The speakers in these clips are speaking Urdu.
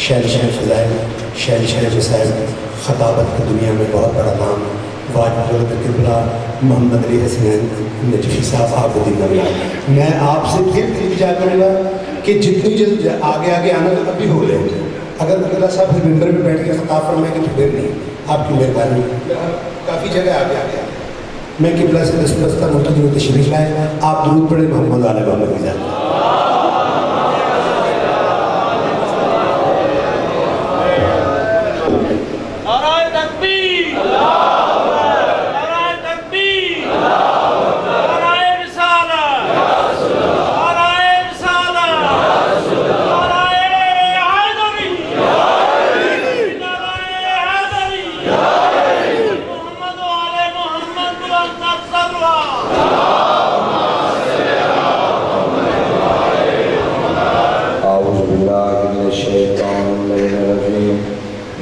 شہنشاہ فضائل، شہنشاہ جسائل، خطابت کی دنیا میں بہت بڑا نام، واجد القبلہ محمد علی حسین نجفی صاحب آپ کو دن نویان۔ میں آپ سے پھر التجا کروں گا کہ جتنی جلد آگے آگے آنا ابھی ہو لیں، اگر قبلہ صاحب پھر ممبر پہ بیٹھ کے خطاب فرمائیں گے تو پھر نہیں، آپ کی مہربانی، کافی جگہ آگے آگے میں قبلہ سے دستبستہ مرتضی و تشریف لائے، آپ درود پڑھیں محمد علی محمد کی ذات۔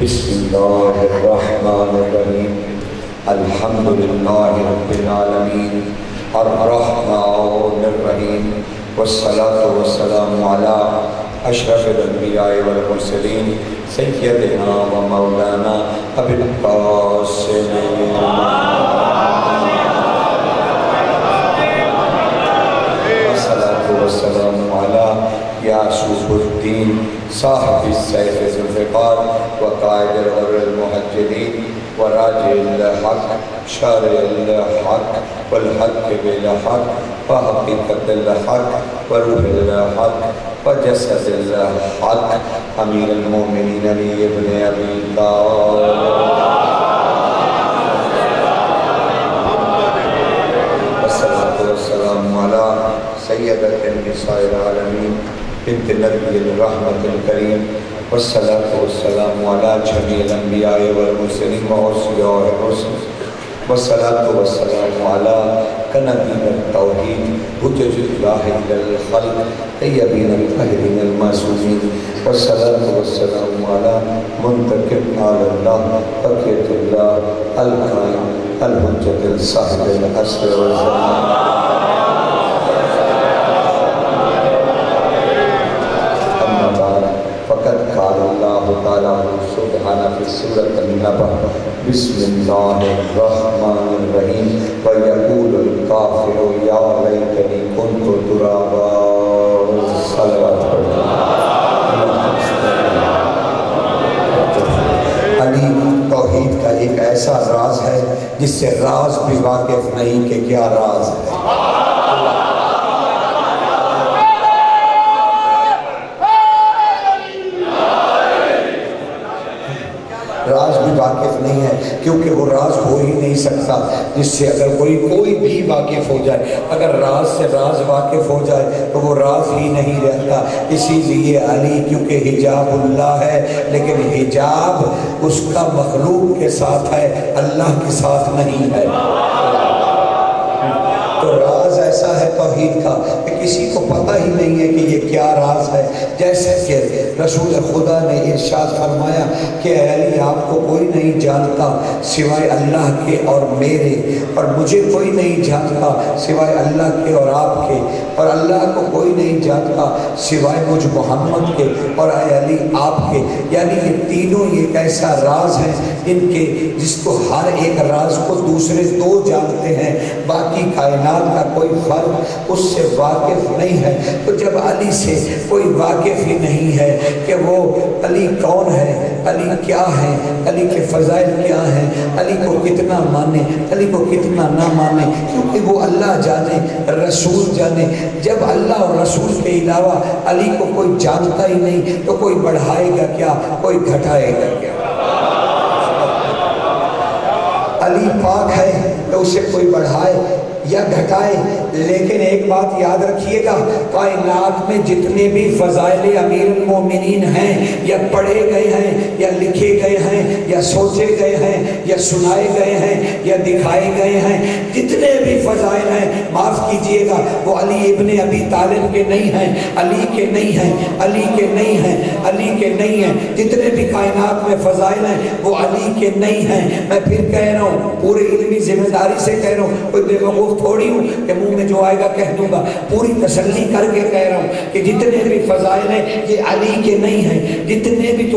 بسم اللہ الرحمن الرحیم الحمد للہ رب العالمین الرحمن الرحیم والصلاة والسلام علی اشرف الانبیاء والمرسلین سیدنا و مولانا ابی القاسم والصلاة والسلام علی یعصوب الدین صاحب السیف ذوالفقار وقائد الغر المحجلین وراجع الحق شارع الحق والحق بالحق وحقیقت الحق وروح الحق وجسد الحق امیر المومنین علی ابن ابی طالب والصلاة والسلام علی سیدۃ النساء العالمین بنت نبی الرحمت الکریم والصلاة والسلام علی جمیع الانبیاء والمرسلین وأوصیاء الرسل والصلاة والسلام علی کنبین التوحید حجج اللہ للخلق طیبین الطاہرین المعصومین والصلاة والسلام علی منتقم علی اللہ بقیت اللہ القائم الحجت الصاحب العصر والزمان۔ سبحانہ فی سورة النبأ بسم اللہ الرحمن الرحیم وَيَقُولُ الْكَافِرُ يَا لَيْتَنِي كُنْتُ تُرَابًا صلوات علی توحید کا ایک ایسا راز ہے جس سے راز بھی واقف نہیں کہ کیا راز ہے۔ راز بھی واقف نہیں ہے کیونکہ وہ راز ہو ہی نہیں سکتا جس سے اگر کوئی بھی واقف ہو جائے، اگر راز سے راز واقف ہو جائے تو وہ راز ہی نہیں رہتا۔ اسی لیے علی کیونکہ حجاب اللہ ہے لیکن حجاب اس کا مخلوق کے ساتھ ہے، اللہ کے ساتھ نہیں ہے۔ تو راز ایسا ہے توحید کا کہ کسی کو پتہ ہی نہیں ہے کہ یہ کیا راز ہے۔ جیسے کہ رسول خدا نے ارشاد فرمایا کہ اے علی آپ کو کوئی نہیں جانتا سوائے اللہ کے اور میرے، اور مجھے کوئی نہیں جانتا سوائے اللہ کے اور آپ کے، اور اللہ کو کوئی نہیں جانتا سوائے مجھ محمد کے اور اے علی آپ کے۔ یعنی یہ تینوں ایک ایسا راز ہے ان کے جس کو ہر ایک راز کو دوسرے دو جانتے ہیں، باقی کائنات کا کوئی فرد اس سے واقف نہیں ہے۔ تو جب علی سے کوئی واقف ہی نہیں ہے کہ وہ علی کون ہے، علی کیا ہے، علی کے فضائل کیا ہیں، علی کو کتنا مانے، علی کو کتنا نہ مانے، کیونکہ وہ اللہ جانے، رسول جانے۔ جب اللہ اور رسول کے علاوہ علی کو کوئی جانتا ہی نہیں تو کوئی بڑھائے گا کیا، کوئی گھٹائے گا کیا۔ علی پاک ہے تو اسے کوئی بڑھائے یا گھٹائے، لیکن ایک بات یاد رکھیے گا، کائنات میں جتنے بھی فضائل امیر المومنین ہیں یا پڑھے گئے ہیں یا لکھے گئے ہیں یا سوچے گئے ہیں یا سنائے گئے ہیں یا دکھائے گئے ہیں، جتنے بھی فضائل ہیں معاف کیجئے گا وہ علی ابن ابی طالب کے نہیں ہیں، علی کے نہیں ہیں، علی کے نہیں ہیں، علی کے نہیں ہیں۔ جتنے بھی کائنات میں فضائل ہیں وہ علی کے نہیں ہیں۔ میں پھر کہہ رہا ہوں، پورے علمی ذمہ داری سے کہہ رہا ہوں، کوئی بے وقوف تھوڑی ہوں کہ منہ میں جو آئے گا کہہ دوں گا، پوری تسلی کر کے کہہ رہا ہوں کہ جتنے بھی فضائل ہیں یہ علی کے نہیں ہیں۔ جتنے بھی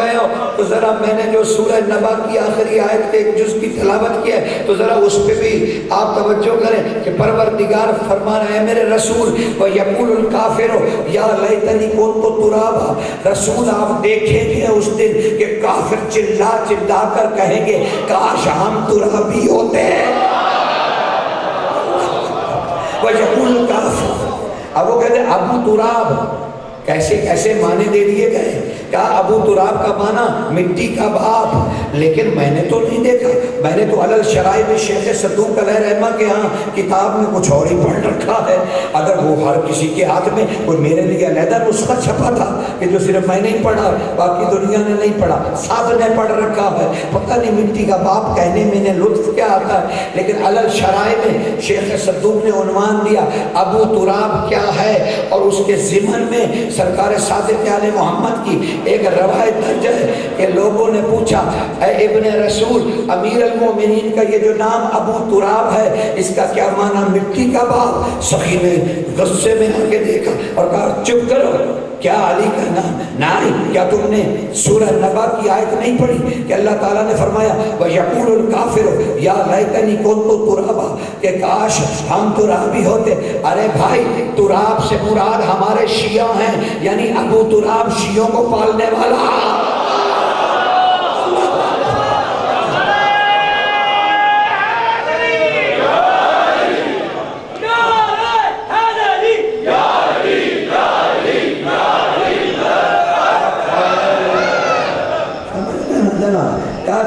گئے ہو تو ذرا میں نے جو سورہ نبا کی آخری آیت کے ایک جز کی تلاوت کی ہے تو ذرا اس پہ بھی آپ توجہ کریں کہ پروردگار فرما رہے ہیں میرے رسول وَيَقُولُ الْكَافِرُ يَا لَيْتَنِي كُنْتُ تُرَابًا، رسول آپ دیکھیں گے اس دن کہ کافر چلا چلا کر کہیں گے کاش ہم ترابی ہوتے ہیں۔ وَيَقُولُ الْكَافِرُ، اب وہ کہتے ہیں ابو تراب، کیسے کیسے معنی دے دیے گئے، کیا ابو تراب کا معنی مٹی کا باپ، لیکن میں نے تو نہیں دیکھا، میں نے تو علل شرائع میں شیخ صدوق علیہ رحمہ کے ہاں کتاب میں کچھ اور ہی پڑھ رکھا ہے۔ اگر وہ ہر کسی کے ہاتھ میں کوئی میرے لیے علیحدہ نسخہ چھپا تھا کہ جو صرف میں نہیں پڑھا باقی دنیا نے نہیں پڑھا، سب نے پڑھ رکھا ہے، پتہ نہیں مٹی کا باپ کہنے میں نے لطف کیا آتا ہے، لیکن علل شرائع میں شیخ صدوق نے عنوان دیا ابو تراب کیا ہے، اور اس کے ضمن میں سرکار صادق آل محمد کی ایک روایت درج ہے کہ لوگوں نے پوچھا اے ابن رسول امیر المومنین کا یہ جو نام ابو تراب ہے اس کا کیا معنی مٹی کا باپ؟ سخی نے غصے میں آ کے دیکھا اور کہا چپ کرو، کیا علی کا نام نہیں؟ کیا تم نے سورہ نبا کی آیت نہیں پڑھی کہ اللہ تعالیٰ نے فرمایا وَيَقُولُ الْكَافِرُ يَا لَيْتَنِي كُنْتُ تُرَابًا، کہ کاش ہم ترابی ہوتے۔ ارے بھائی تراب سے مراد ہمارے شیعہ ہیں، یعنی ابو تراب شیعوں کو پالنے والا۔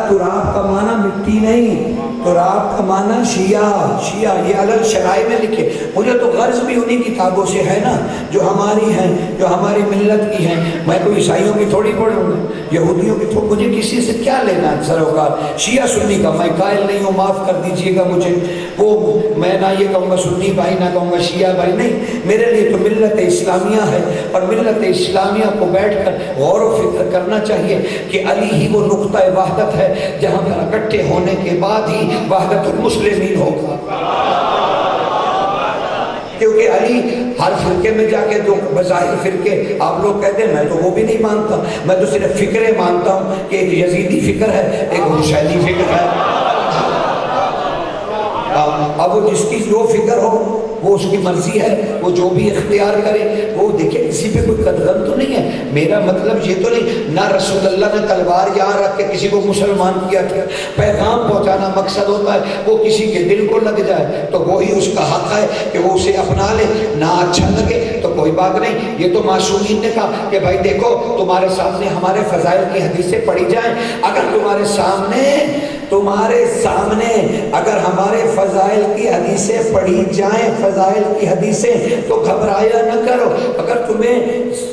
تراب کا معنی مٹی نہیں، تراب کا معنی شیعہ، شیعہ یہ علل شرائع میں لکھے۔ مجھے تو غرض بھی انہی کتابوں سے ہے نا جو ہماری ہیں، جو ہماری ملت کی ہیں، میں کوئی عیسائیوں کی تھوڑی پڑھوں گا، یہودیوں کی تھوڑی، مجھے کسی سے کیا لینا ہے سروکار؟ شیعہ سنی کا میں قائل نہیں ہوں، معاف کر دیجئے گا مجھے، وہ میں نہ یہ کہوں گا سنی بھائی نہ کہوں گا شیعہ بھائی، نہیں، میرے لیے تو ملت اسلامیہ ہے، اور ملت اسلامیہ کو بیٹھ کر غور و فکر کرنا چاہیے کہ علی ہی وہ نقطہ وحدت ہے جہاں پر اکٹھے ہونے کے بعد ہی وحدت المسلمین ہوگا، کیونکہ علی ہر فرقے میں جا کے جو بظاہر فرقے آپ لوگ کہتے ہیں میں تو وہ بھی نہیں مانتا، میں تو صرف فکریں مانتا ہوں کہ ایک یزیدی فکر ہے، ایک حسینی فکر ہے، اب وہ جس کی جو فکر ہو وہ اس کی مرضی ہے، وہ جو بھی اختیار کرے وہ دیکھیں، کسی پہ کوئی قدغن تو نہیں ہے۔ میرا مطلب یہ تو نہیں، نہ رسول اللہ نے تلوار یہاں رکھ کے کسی کو مسلمان کیا تھا، پیغام پہنچانا مقصد ہوتا ہے، وہ کسی کے دل کو لگ جائے تو وہی اس کا حق ہے کہ وہ اسے اپنا لے، نہ اچھا لگے تو کوئی بات نہیں۔ یہ تو معصومین نے کہا کہ بھائی دیکھو تمہارے سامنے ہمارے فضائل کی حدیثیں پڑھی جائیں، اگر تمہارے سامنے اگر ہمارے فضائل کی حدیثیں پڑھی جائیں، فضائل کی حدیثیں، تو گھبرایا نہ کرو، اگر تمہیں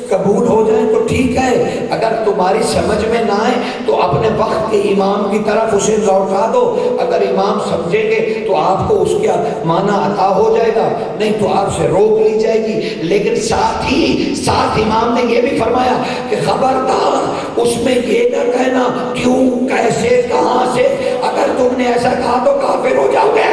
قبول ہو جائیں تو ٹھیک ہے، اگر تمہاری سمجھ میں نہ آئے تو اپنے وقت کے امام کی طرف اسے لوٹا دو، اگر امام سمجھیں گے تو آپ کو اس کا معنی عطا ہو جائے گا، نہیں تو آپ سے روک لی جائے گی، لیکن ساتھ امام نے یہ بھی فرمایا کہ خبردار اس میں یہ نہ کہنا کیوں، کیسے، کہاں سے، اگر تم نے ایسا کہا تو کافر ہو جاؤ گے۔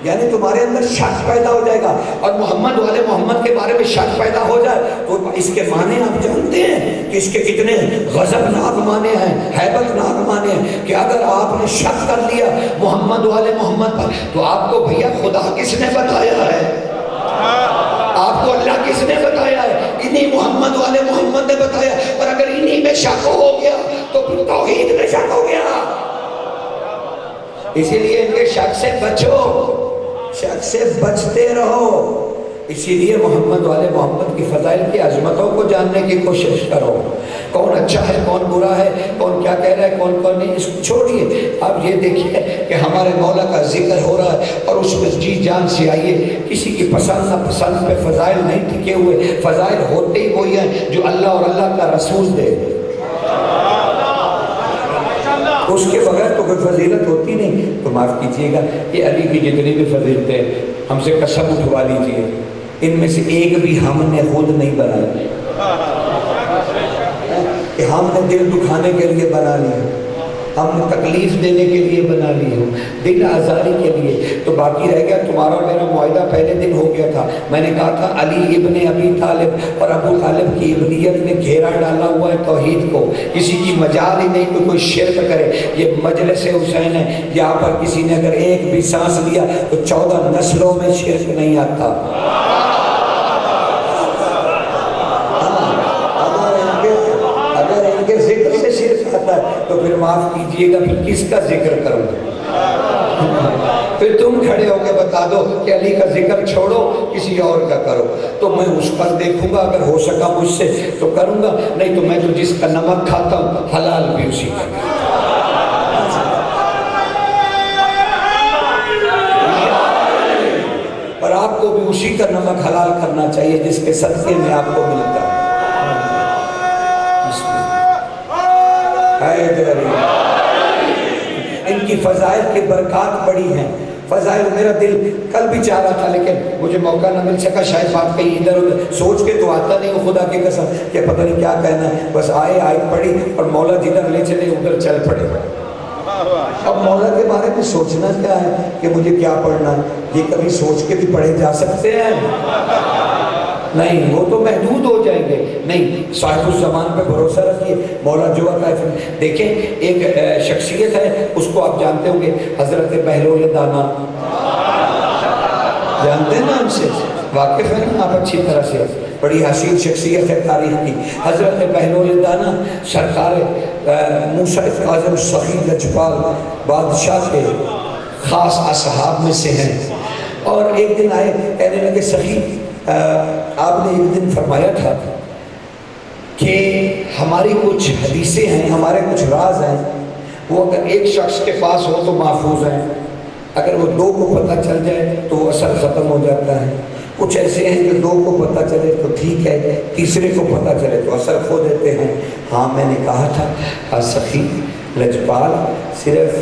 یعنی تمہارے اندر شک پیدا ہو جائے گا، اور محمد والے محمد کے بارے میں شک پیدا ہو جائے تو اس کے معنی آپ جانتے ہیں کہ اس کے کتنے غضبناک معنی ہیں، ہیبتناک معنی ہیں، کہ اگر آپ نے شک کر لیا محمد والے محمد پر تو آپ کو بھیا خدا کس نے بتایا ہے؟ آپ کو اللہ کس نے بتایا ہے؟ انہی محمد والے محمد نے بتایا، اور اگر انہی میں شک ہو گیا تو پھر توحید میں شک ہو گیا۔ اسی لیے ان کے شک سے بچو، شک سے بچتے رہو، اسی لیے محمد والے محمد کی فضائل کی عظمتوں کو جاننے کی کوشش کرو، کون اچھا ہے، کون برا ہے، کون کیا کہہ رہا ہے، کون نہیں، اس کو چھوڑیے۔ اب یہ دیکھیے کہ ہمارے مولا کا ذکر ہو رہا ہے اور اس میں جی جان سے آئیے، کسی کی پسند نہ پسند پہ فضائل نہیں ٹکے ہوئے، فضائل ہوتے ہی وہی ہیں جو اللہ اور اللہ کا رسول دے، اس کے بغیر تو کوئی فضیلت ہوتی نہیں۔ تو معاف کیجئے گا، یہ علی کی جتنی بھی فضیلتیں ہم سے قسم اٹھوا لیجئے، ان میں سے ایک بھی ہم نے خود نہیں بنائی کہ ہم نے دل دکھانے کے لیے بنا لیا، ہم نے تکلیف دینے کے لیے بنا لی ہو، دل آزاری کے لیے، تو باقی رہ گیا تمہارا اور میرا معاہدہ پہلے دن ہو گیا تھا۔ میں نے کہا تھا علی ابن ابی طالب اور ابو طالب کی ابنیت نے گھیرا ڈالا ہوا ہے توحید کو، کسی کی مجال ہی نہیں کہ کوئی شرک کرے۔ یہ مجلس حسین ہے، یہاں پر کسی نے اگر ایک بھی سانس لیا تو 14 نسلوں میں شرک نہیں آتا۔ ذکر سے شرک آتا ہے تو پھر معاف کیجئے گا، پھر کس کا ذکر کروں گا؟ پھر تم کھڑے ہو کے بتا دو کہ علی کا ذکر چھوڑو کسی اور کا کرو، تو میں اس پر دیکھوں گا، اگر ہو سکا مجھ سے تو کروں گا، نہیں تو میں تو جس کا نمک کھاتا ہوں حلال بھی اسی کا۔ اور آپ کو بھی اسی کا نمک حلال کرنا چاہیے جس کے صدقے میں آپ کو ملتا ہے۔ ان کی فضائل کی برکات بڑی ہیں، فضائل میرا دل کل بھی چاہ رہا تھا لیکن مجھے موقع نہ مل سکا، شاید بات کہیں ادھر ادھر سوچ کے تو آتا نہیں ہوں، خدا کی قسم کہ پتہ نہیں کیا کہنا ہے، بس آئے پڑھی اور مولا جدھر لے چلے ادھر چل پڑے۔ اب مولا کے بارے میں سوچنا کیا ہے کہ مجھے کیا پڑھنا ہے، یہ کبھی سوچ کے بھی پڑھے جا سکتے ہیں؟ نہیں، وہ تو محدود ہو جائیں گے۔ نہیں، صاحب الزمان پہ بھروسہ رکھیے، مولا جو ہے۔ دیکھیں ایک شخصیت ہے، اس کو آپ جانتے ہوں گے، حضرت بہلول دانا، جانتے ہیں نا؟ ہم سے واقف ہیں نا آپ اچھی طرح سے، بڑی حسین شخصیت ہے تاریخ کی۔ حضرت بہلول دانا سرکار موسیٰ کاظم سخی لجپال بادشاہ کے خاص اصحاب میں سے ہیں، اور ایک دن آئے کہنے لگے سخی آپ نے ایک دن فرمایا تھا کہ ہماری کچھ حدیثیں ہیں، ہمارے کچھ راز ہیں، وہ اگر ایک شخص کے پاس ہو تو محفوظ ہیں، اگر وہ 2 کو پتہ چل جائے تو وہ اثر ختم ہو جاتا ہے، کچھ ایسے ہیں کہ 2 کو پتہ چلے تو ٹھیک ہے، تیسرے کو پتہ چلے تو اثر کھو دیتے ہیں۔ ہاں میں نے کہا تھا سخی لجپال صرف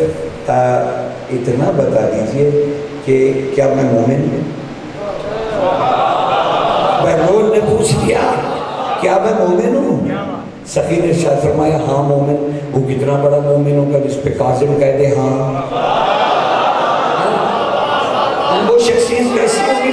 اتنا بتا دیجئے کہ کیا میں مومن ہوں؟ بہلول نے پوچھ لیا کیا میں مومن ہوں؟ سخی نے ارشاد فرمایا ہاں مومن۔ وہ کتنا بڑا مومن ہوگا جس پہ کاظم کہہ دے ہاں؟ وہ شخصیت کیسی ہوگی؟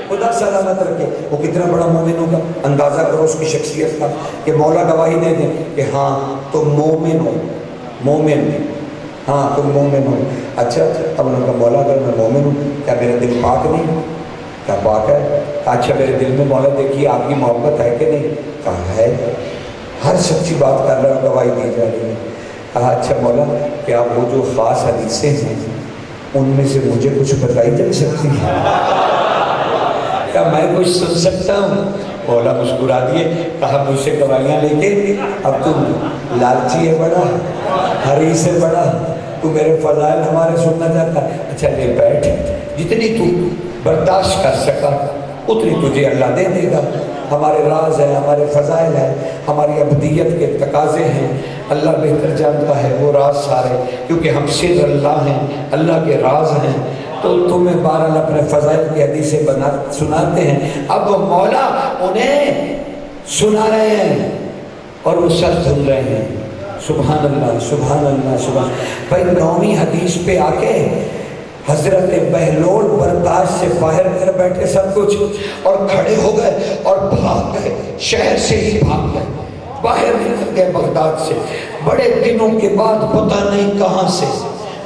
خدا سلامت رکھے، وہ کتنا بڑا مومن ہوگا، اندازہ کرو اس کی شخصیت کا، کہ مولا گواہی دے دیں کہ ہاں تم مومن ہو، مومن، ہاں تم مومن ہو۔ اچھا اب انہوں نے کہا مولا اگر میں مومن ہوں کیا میرا دل پاک نہیں؟ کیا پاک ہے؟ اچھا میرے دل میں مولا دیکھیے آپ کی محبت ہے کہ نہیں؟ کہا ہے، ہر سچی بات کر رہا ہوں، گواہی دی جا رہی ہے۔ کہا اچھا مولا کیا وہ جو خاص حدیثیں ہیں ان میں سے مجھے کچھ بتائی جا سکتی ہے؟ کیا میں کچھ سن سکتا ہوں؟ مولا مسکرا دیے، کہا مجھ سے گواہیاں لے کے اب تم لالچی ہے بڑا، حریص ہے بڑا، تو میرے فضائل ہمارے سننا چاہتا ہے؟ اچھا لے بیٹھ، جتنی تو برداشت کر سکا اتنی تجھے اللہ دے دے گا۔ ہمارے راز ہیں، ہمارے فضائل ہیں، ہماری ابدیت کے تقاضے ہیں، اللہ بہتر جانتا ہے وہ راز سارے، کیونکہ ہم سر اللہ ہیں، اللہ کے راز ہیں۔ تو تمہیں بہرحال اپنے فضائل کی حدیثیں سناتے ہیں۔ اب وہ مولا انہیں سنا رہے ہیں اور وہ سر سن رہے ہیں۔ سبحان اللہ سبحان اللہ سبحان۔ بھائی 9ویں حدیث پہ آ کے حضرت بہلول برداشت سے باہر کر بیٹھے سب کچھ، اور کھڑے ہو گئے اور بھاگ گئے، شہر سے ہی بھاگ گئے، باہر نکل گئے بغداد سے۔ بڑے دنوں کے بعد پتہ نہیں کہاں سے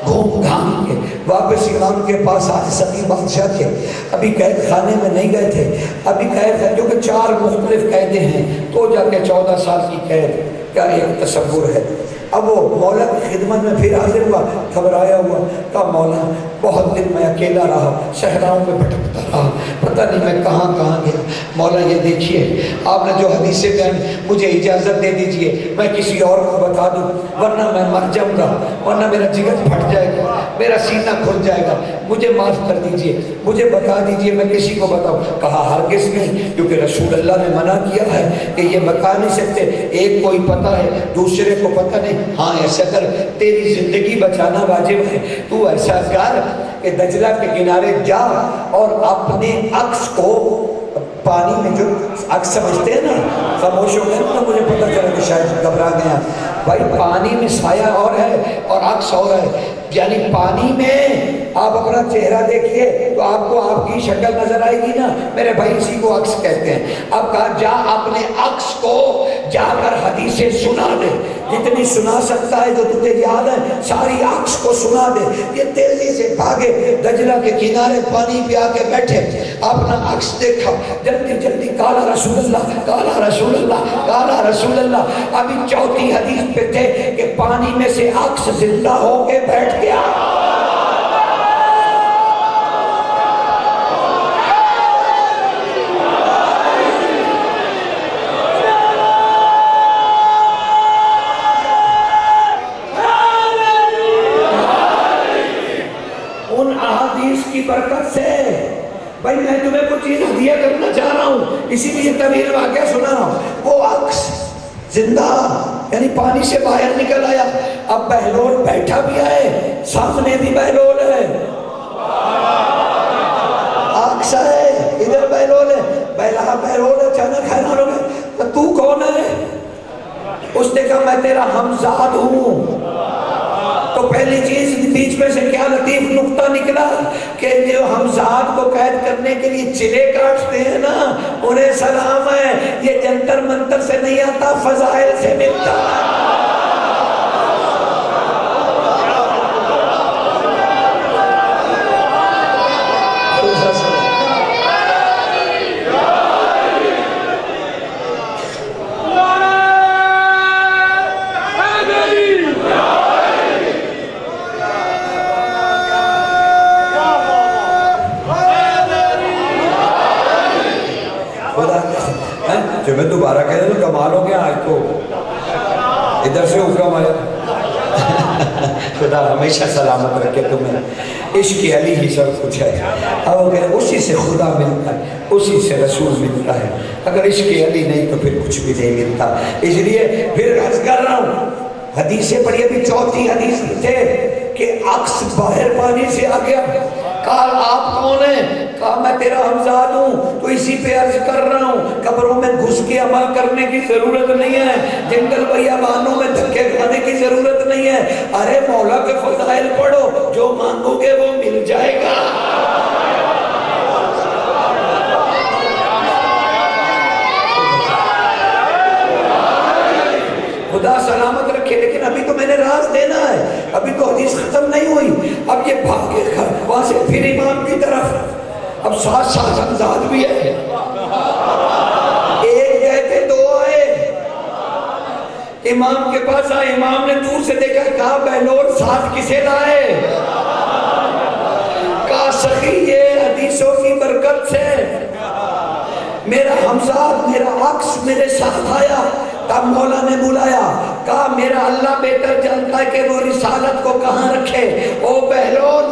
گھوم گھام کے واپس امام کے پاس آئے، سخی بادشاہ کے۔ ابھی قید خانے میں نہیں گئے تھے، ابھی قید ہے کیونکہ 4 مختلف قیدیں ہیں، تو جا کے 14 سال کی قید، کیا ایک تصور ہے۔ اب وہ مولا کی خدمت میں پھر حاضر ہوا، گھبرایا ہوا، کہا مولا بہت دن میں اکیلا رہا، صحراؤں میں بھٹکتا رہا، پتہ نہیں میں کہاں کہاں گیا۔ مولا یہ دیکھیے آپ نے جو حدیثیں بیان، مجھے اجازت دے دیجئے میں کسی اور کو بتا دوں، ورنہ میں مر جاؤں گا، ورنہ میرا جگر پھٹ جائے گا، میرا سینہ کھل جائے گا، مجھے معاف کر دیجئے، مجھے بتا دیجئے میں کسی کو بتاؤں۔ کہا ہرگز نہیں، کیونکہ رسول اللہ نے منع کیا ہے کہ یہ بتا نہیں سکتے، ایک کو ہی پتہ ہے دوسرے کو پتہ نہیں۔ ہاں ایسا کر، تیری زندگی بچانا واجب ہے، تو ایسا کر کہ دجلہ کے کنارے جا اور اپنے عکس کو پانی میں جو عکس سمجھتے ہیں نا، خاموش ہو گئے نا، مجھے پتہ چلا کہ شاید گھبرا گیا بھائی، پانی میں سایہ اور ہے اور عکس اور ہے، یعنی پانی میں آپ اپنا چہرہ دیکھیے تو آپ کو آپ کی شکل نظر آئے گی نا میرے بھائی، اسی کو عکس کہتے ہیں۔ اب کہا جا اپنے عکس کو جا کر حدیثیں سنا دے، جتنی سنا سکتا ہے جو تجھے یاد ہے ساری عکس کو سنا دے۔ یہ تیزی سے بھاگے، دجلہ کے کنارے پانی پہ آ کے بیٹھے، اپنا عکس دیکھا، جلدی جلدی قال رسول اللہ، قال رسول اللہ، قال رسول اللہ۔ ابھی چوتھی حدیث پہ تھے کہ پانی میں سے عکس زندہ ہو کے بیٹھ گیا۔ ان احادیث کی برکت سے بھائی میں تمہیں کچھ چیز ہدیہ کرنا چاہ رہا ہوں، اسی لیے طویل واقعہ سنا رہا ہوں۔ وہ عکس زندہ یعنی پانی سے باہر نکل آیا۔ اب بہلول بیٹھا بھی ہے، سامنے بھی بہلول ہے، عکس ہے، ادھر بہلول ہے، بہلول اچانک حیران ہو گیا، تو کون ہے؟ اس نے کہا میں تیرا ہمزاد ہوں۔ تو پہلی چیز بیچ میں سے کیا لطیف نقطہ نکلا کہ جو ہمزاد کو قید کرنے کے لیے چلے کاٹتے ہیں نا، انہیں سلام ہے، یہ جنتر منتر سے نہیں آتا، فضائل سے ملتا۔ جو میں دوبارہ کہہ رہا ہوں کمال ہو گیا، آج تو ادھر سے حکم آیا۔ خدا ہمیشہ سلامت رکھے تمہیں۔ عشق علی ہی سب کچھ ہے، اب وہ کہہ رہے اسی سے خدا ملتا ہے، اسی سے رسول ملتا ہے، اگر عشق علی نہیں تو پھر کچھ بھی نہیں ملتا۔ اس لیے پھر عرض کر رہا ہوں، حدیثیں پڑھی، ابھی چوتھی حدیث تھے کہ عکس باہر پانی سے آ گیا۔ کہا آپ کون ہیں؟ کہا میں تیرا ہمزاد ہوں۔ تو اسی پہ عرض کر رہا ہوں، قبروں میں گھس کے عمل کرنے کی ضرورت نہیں ہے، جنگل بیابانوں میں دھکے کھانے کی ضرورت نہیں ہے، ارے مولا کے فضائل پڑھو، جو مانگو گے وہ مل جائے گا۔ خدا سلامت رکھے، لیکن ابھی تو میں نے راز دینا ہے، ابھی تو حدیث ختم نہیں ہوئی۔ اب یہ بھاگے وہاں سے پھر امام کی طرف، اب ساتھ ساتھ ہمزاد بھی ہے، ایک گئے تھے دو آئے، امام کے پاس آئے، امام نے دور سے دیکھا، کہا بہلول ساتھ کسے لائے؟ کہا سخی یہ حدیثوں کی برکت سے میرا ہمزاد، میرا عکس میرے ساتھ آیا۔ تب مولا نے بلایا، کہا میرا اللہ بہتر جانتا ہے کہ وہ رسالت کو کہاں رکھے۔ او بہلول،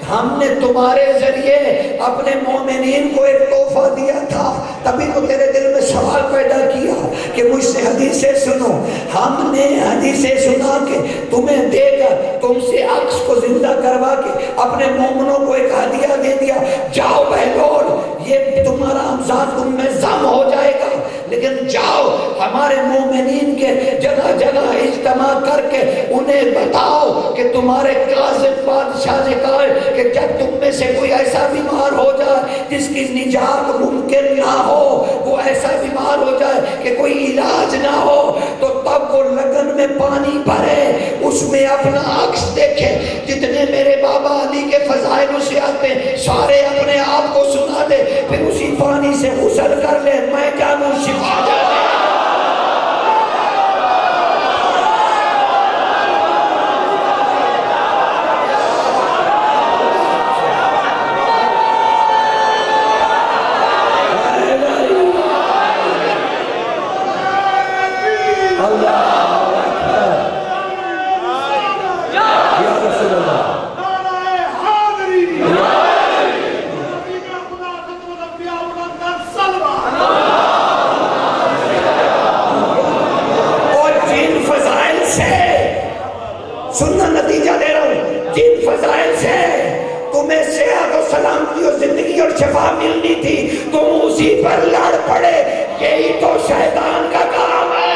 ہم نے تمہارے ذریعے اپنے مومنین کو ایک تحفہ دیا تھا، تبھی تو تیرے دل میں سوال پیدا کیا کہ مجھ سے حدیثیں سنو۔ ہم نے حدیثیں سنا کے تمہیں دے کر تم سے عکس کو زندہ کروا کے اپنے مومنوں کو ایک ہدیہ دے دیا۔ جاؤ بہلول، یہ تمہارا ہمزاد تم میں ضم ہو جائے گا، لیکن جاؤ ہمارے مومنین کے جگہ جگہ اجتماع کر کے انہیں بتاؤ کہ تمہارے قاضب بادشاہ نے کہا ہے کہ جب تم میں سے کوئی ایسا بیمار ہو جائے جس کی نجات ممکن نہ ہو، وہ ایسا بیمار ہو جائے کہ کوئی علاج نہ ہو، تو تب وہ لگن میں پانی بھرے، اس میں اپنا عکس دیکھے، جتنے میرے بابا علی کے فضائل اسے آتے ہیں سارے اپنے آپ کو سنا دے، پھر اسی پانی سے غسل کر لے، میں جانوں شفا جانے۔ سننا نتیجہ دے رہا ہوں، جن فضائل سے تمہیں صحت و سلامتی اور زندگی اور شفا ملنی تھی تم اس اسی پر لڑ پڑے، یہی تو شیطان کا کام ہے۔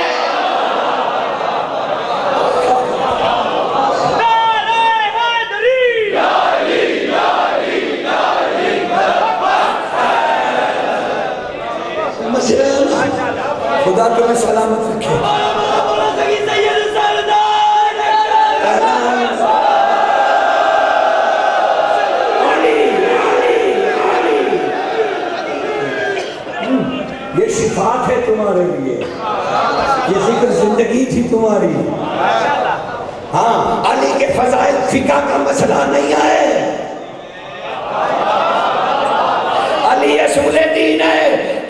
خدا تمہیں سلامت رکھے۔ یہ صفات ہے تمہارے لیے، یہ ذکر زندگی تھی تمہاری۔ ہاں، علی کے فضائل فقہ کا مسئلہ نہیں ہے، علی اصول دین ہے۔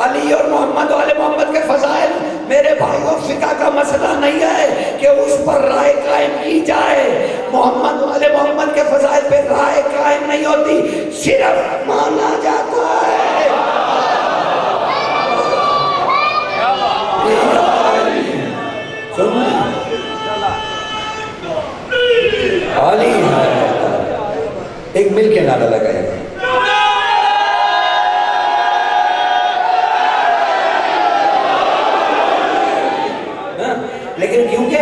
علی اور محمد والے محمد کے فضائل میرے بھائیوں فقہ کا مسئلہ نہیں ہے کہ اس پر رائے قائم کی جائے۔ محمد والے محمد کے فضائل پہ رائے قائم نہیں ہوتی، صرف مانا جاتا ہے۔ علی ہے، ایک مل کے نعرہ لگائے گا۔ لیکن کیونکہ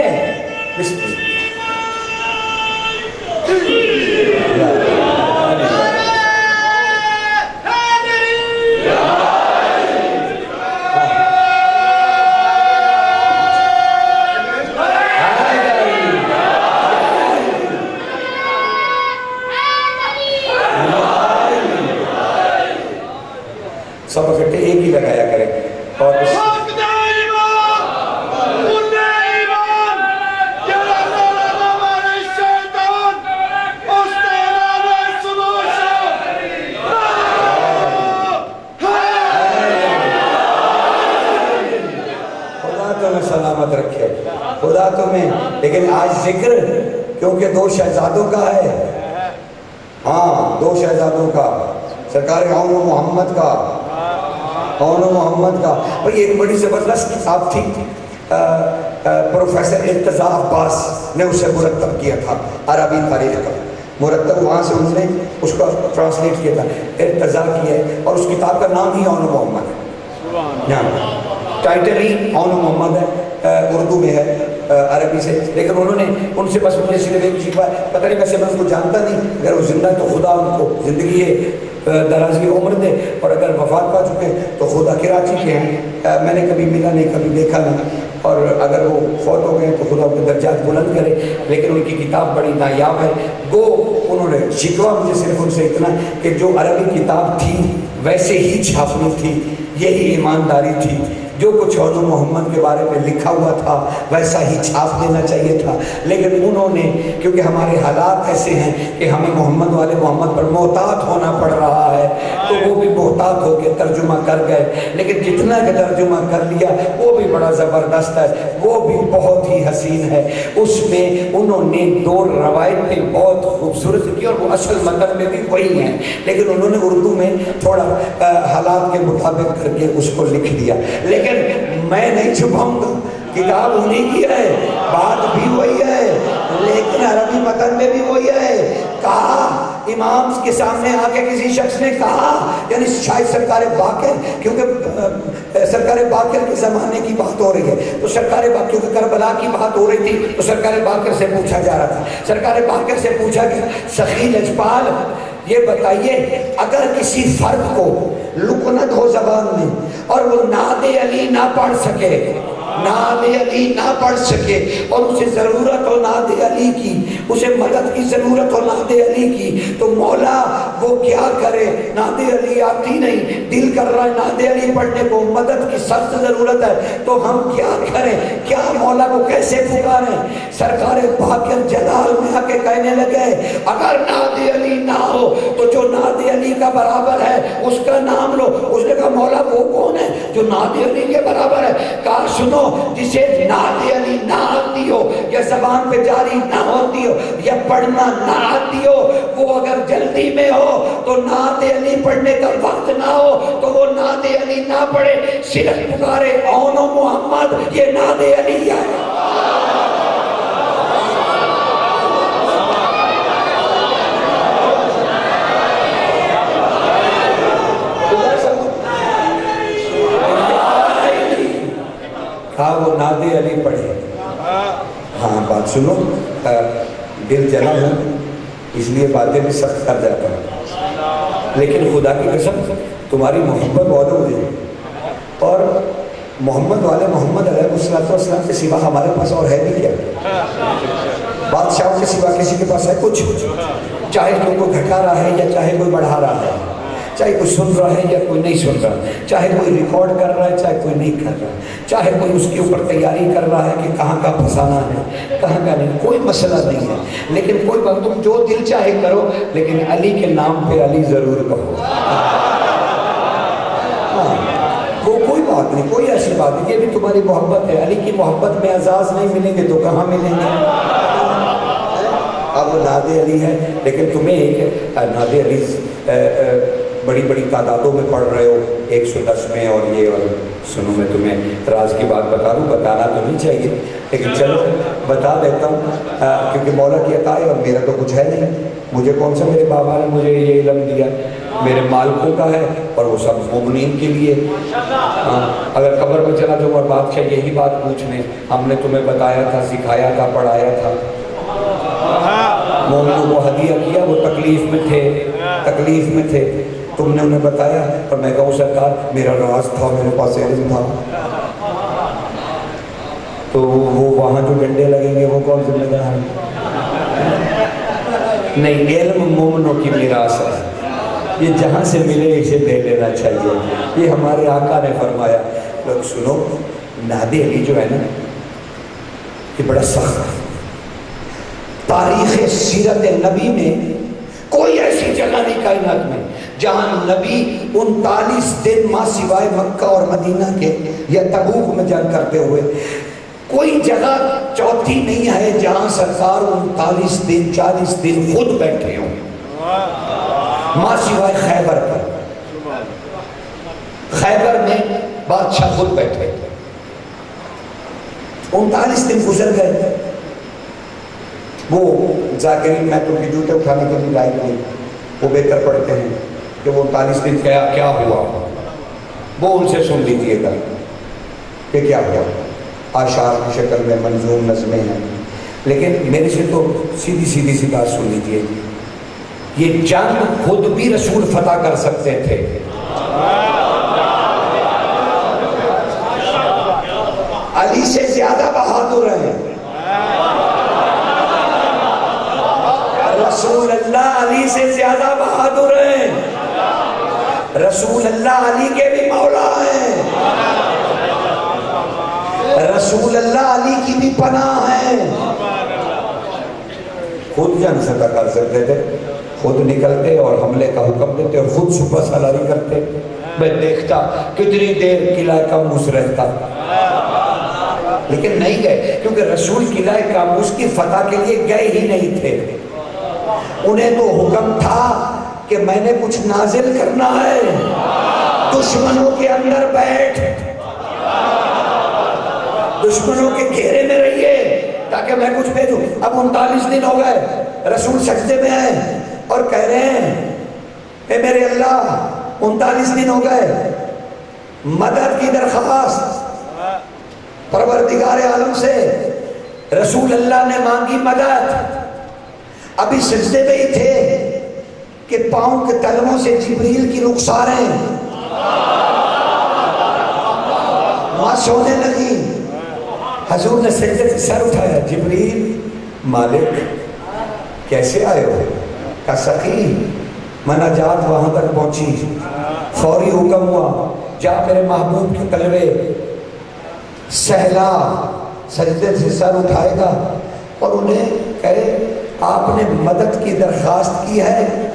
سب اکٹھے ایک ہی لگایا کریں اور سلامت رکھے خدا تمہیں۔ لیکن آج ذکر کیونکہ دو شہزادوں کا ہے، ہاں دو شہزادوں کا، سرکار عون و محمد کا، عون و محمد کا۔ بھئی ایک بڑی زبردست کتاب تھی، پروفیسر ارتضیٰ عباس نے اسے مرتب کیا تھا، عربی تاریخ کا مرتب، وہاں سے انہوں نے اس کو ٹرانسلیٹ کیا تھا، ارتضیٰ کیا ہے، اور اس کتاب کا نام ہی عون و محمد ہے، ٹائٹل ہی عون و محمد ہے، اردو میں ہے، عربی سے۔ لیکن انہوں نے ان سے بس مجھے صرف ایک سیکھا، پتہ نہیں ویسے میں اس کو جانتا نہیں، اگر وہ زندہ تو خدا ان کو زندگی درازی عمر دے، اور اگر وفات پا چکے تو خدا کراچی کے ہیں، میں نے کبھی ملا نہیں، کبھی دیکھا نہیں، اور اگر وہ فوت ہو گئے تو خدا ان کے درجات بلند کرے۔ لیکن ان کی کتاب بڑی نایاب ہے۔ گو انہوں نے شکوہ مجھے صرف ان سے اتنا کہ جو عربی کتاب تھی ویسے ہی چھاپنی تھی، یہی ایمانداری تھی، جو کچھ عون و محمد کے بارے میں لکھا ہوا تھا ویسا ہی چھاپ دینا چاہیے تھا۔ لیکن انہوں نے، کیونکہ ہمارے حالات ایسے ہیں کہ ہمیں محمد والے محمد پر محتاط ہونا پڑ رہا ہے، تو وہ بھی محتاط ہو کے ترجمہ کر گئے۔ لیکن جتنا کہ ترجمہ کر لیا وہ بھی بڑا زبردست ہے، وہ بھی بہت ہی حسین ہے۔ اس میں انہوں نے دو روایتیں بہت خوبصورت کی، اور وہ اصل متن میں بھی وہی ہیں، لیکن انہوں نے اردو میں تھوڑا حالات کے مطابق کر کے اس کو لکھ دیا۔ لیکن میں نہیں چھپاؤں گا، کتاب انہی کی ہے، بات بھی وہی ہے، لیکن عربی متن میں بھی وہی ہے۔ کہا امام کے سامنے آ کے کسی شخص نے کہا، یعنی شاید سرکار باقر، کیونکہ سرکار باقر کے زمانے کی بات ہو رہی ہے، تو سرکار باقر، کیونکہ کربلا کی بات ہو رہی تھی، تو سرکار باقر سے پوچھا جا رہا تھا۔ سرکار باقر سے پوچھا کہ سخی لجپال یہ بتائیے، اگر کسی فرد کو لکنت ہو زبان میں اور وہ نعت علی نہ پڑھ سکے، نعت علی نہ پڑھ سکے، اور اسے ضرورت ہو نعت علی کی، اسے مدد کی ضرورت ہو نعت علی کی، تو مولا وہ کیا کرے؟ نعت علی آتی نہیں، دل کر رہا ہے نعت علی پڑھنے کو، مدد کی سخت ضرورت ہے، تو ہم کیا کریں؟ کیا مولا کو کیسے پکاریں؟ سرکار باقر جلال میں آ کے کہنے لگے، اگر نعت علی نہ ہو تو جو نعت علی کا برابر ہے اس کا نام لو۔ اس نے کہا مولا وہ کون ہے جو نعت علی کے برابر ہے؟ کہا سنو، جسے نعت علی نہ آتی ہو، یا زبان پہ جاری نہ ہوتی ہو، یا پڑھنا نہ آتی ہو، وہ اگر جلدی میں ہو تو نعت علی پڑھنے کا وقت نہ ہو تو وہ نعت علی نہ پڑھے، صرف پکارے عون و محمد، یہ نعت علی ہے۔ ہاں وہ ناد علی پڑھے. ہاں بات سنو, دل جلا ہوں اس لیے باتیں بھی سخت کر جاتا ہوں, لیکن خدا کی قسم تمہاری محبت بہت ہو گئی, اور محمد والے محمد علیہ السلام کے سوا ہمارے پاس اور ہے بھی کیا؟ بادشاہوں کے سوا کسی کے پاس ہے کچھ؟ چاہے کوئی گھٹا رہا ہے یا چاہے کوئی بڑھا رہا ہے, چاہے کوئی سن رہا ہے یا کوئی نہیں سن رہا, چاہے کوئی ریکارڈ کر رہا ہے چاہے کوئی نہیں کر رہا, چاہے کوئی اس کے اوپر تیاری کر رہا ہے کہ کہاں کا پھنسانا ہے کہاں کا نہیں, کوئی مسئلہ نہیں ہے. لیکن کوئی بات تم جو دل چاہے کرو, لیکن علی کے نام پہ علی ضرور کہو. وہ کوئی بات نہیں, کوئی ایسی بات نہیں, یہ بھی تمہاری محبت ہے. علی کی محبت میں اعزاز نہیں ملیں گے تو کہاں ملیں گے؟ اب وہ ناد علی ہے, لیکن تمہیں ایک ناد علی بڑی بڑی تعدادوں میں پڑھ رہے ہو, 110 میں اور یہ, اور سنو میں تمہیں راز کی بات بتا دوں, بتانا تو نہیں چاہیے لیکن چلو بتا دیتا ہوں, کیونکہ مولا کی عطا ہے اور میرا تو کچھ ہے نہیں. مجھے کون سا میرے بابا نے مجھے یہ علم دیا, میرے مالکوں کا ہے اور وہ سب مومنین کے لیے. اگر قبر میں چلا جاؤں اور بادشاہ یہی بات پوچھ لیں, ہم نے تمہیں بتایا تھا, سکھایا تھا, پڑھایا تھا, مومنوں کو ہدیہ کیا, وہ تکلیف میں تھے, تم نے انہیں بتایا, اور میں کہوں سرکار میرا راز تھا, میرے پاس علم تھا, تو وہ وہاں جو ڈنڈے لگیں گے وہ کون ذمہ دار ہے؟ نہیں, علم مومنوں کی میراث ہے, یہ جہاں سے ملے اسے دے لینا چاہیے, یہ ہمارے آقا نے فرمایا. لوگ سنو, ناد علی جو ہے نا یہ بڑا سخت ہے. تاریخ سیرت نبی میں کوئی ایسی جگہ نہیں کائنات میں جہاں نبی 39 دن ماں سوائے مکہ اور مدینہ کے یا تبوک میں جنگ کرتے ہوئے, کوئی جگہ چوتھی نہیں ہے جہاں سرکار 39 دن 40 دن خود بیٹھے ہوں, ماں سوائے خیبر پر. خیبر میں بادشاہ خود بیٹھے, 39 دن گزر گئے. وہ ذاکرین میں تو جوتے اٹھانے کے لیے لائق نہیں, وہ بہتر پڑھتے ہیں کہ وہ 39 دن کیا ہوا, وہ ان سے سن لیجیے گا کہ کیا ہوا. آشعار کی شکل میں منظوم نظمیں ہیں, لیکن میرے سے تو سیدھی سی بات سن لیجیے. یہ جنگ خود بھی رسول فتح کر سکتے تھے, علی سے زیادہ بہادر ہیں. رسول اللہ علی سے زیادہ بہادر ہیں, رسول اللہ علی کے بھی مولا ہیں, رسول اللہ علی کی بھی پناہ ہیں. خود جنگ فتح کر سکتے تھے, خود نکلتے اور حملے کا حکم دیتے اور خود صبح سالاری کرتے. میں دیکھتا کتنی دیر قلعہ کاموس رہتا, لیکن نہیں گئے, کیونکہ رسول قلعہ کاموس کی فتح کے لیے گئے ہی نہیں تھے. انہیں تو حکم تھا کہ میں نے کچھ نازل کرنا ہے, دشمنوں کے اندر بیٹھ, دشمنوں کے گھیرے میں رہیے تاکہ میں کچھ بھیجوں. اب 39 دن ہو گئے, رسول سجدے میں ہیں اور کہہ رہے ہیں اے میرے اللہ 39 دن ہو گئے, مدد کی درخواست پروردگار عالم سے. رسول اللہ نے مانگی مدد, ابھی سجدے میں ہی تھے کہ پاؤں کے تلووں سے جبریل کی رخساریں وہاں سونے لگی. حضور نے سجدے سے سر اٹھایا, جبریل مالک کیسے آئے ہو؟ کہا سخی مناجات وہاں تک پہنچی, فوری حکم ہوا جا میرے محبوب کے تلوے سہلا. سجدے سے سر اٹھائے گا اور انہیں کہے آپ نے مدد کی درخواست کی ہے,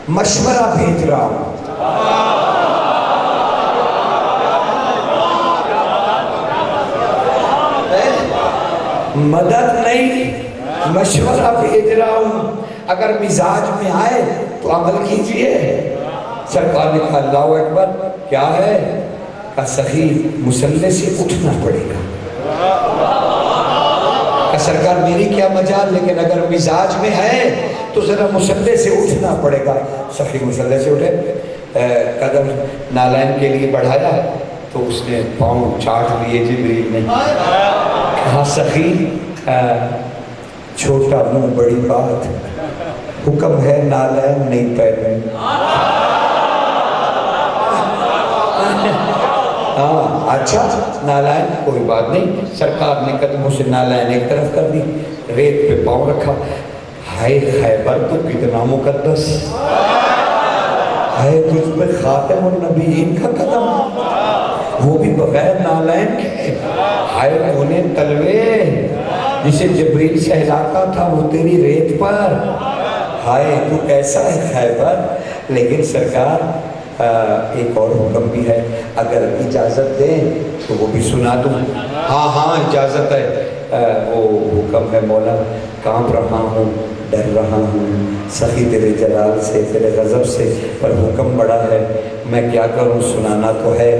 مشورہ بھیج رہا ہوں. مدد نہیں, مشورہ بھیج رہا ہوں, اگر مزاج میں آئے تو عمل کیجئے. سرکار نے کہا اللہ اکبر, کیا ہے؟ کہا سخی مصلی سے اٹھنا پڑے گا. کہ سرکار میری کیا مجال, لیکن اگر مزاج میں ہے تو ذرا مصلی سے اٹھنا پڑے گا. سخی مصلی سے اٹھے, قدم نالین کے لیے بڑھایا تو اس نے پاؤں چاٹ لیے جبریل نے. کہا سخی چھوٹا منہ بڑی بات، حکم ہے نالین نہیں پہنے. ہاں اچھا نالین کوئی بات نہیں. سرکار نے قدموں سے نالین ایک طرف کر دی، ریت پہ پاؤں رکھا. ہائے خیبر تو کتنا مقدس، ہائے تجھ پہ خاتم النبیین کا قدم، وہ بھی بغیر نالین کے. ہائے کونے تلوے جسے جبریل سہلاتا تھا وہ تیری ریت پر. ہائے تو کیسا ہے خیبر. لیکن سرکار ایک اور حکم بھی ہے، اگر اجازت دیں تو وہ بھی سنا دوں. ہاں ہاں اجازت ہے. وہ حکم ہے مولا، کانپ رہا ہوں، ڈر رہا ہوں سخی تیرے جلال سے، تیرے غضب سے، پر حکم بڑا ہے، میں کیا کروں، سنانا تو ہے.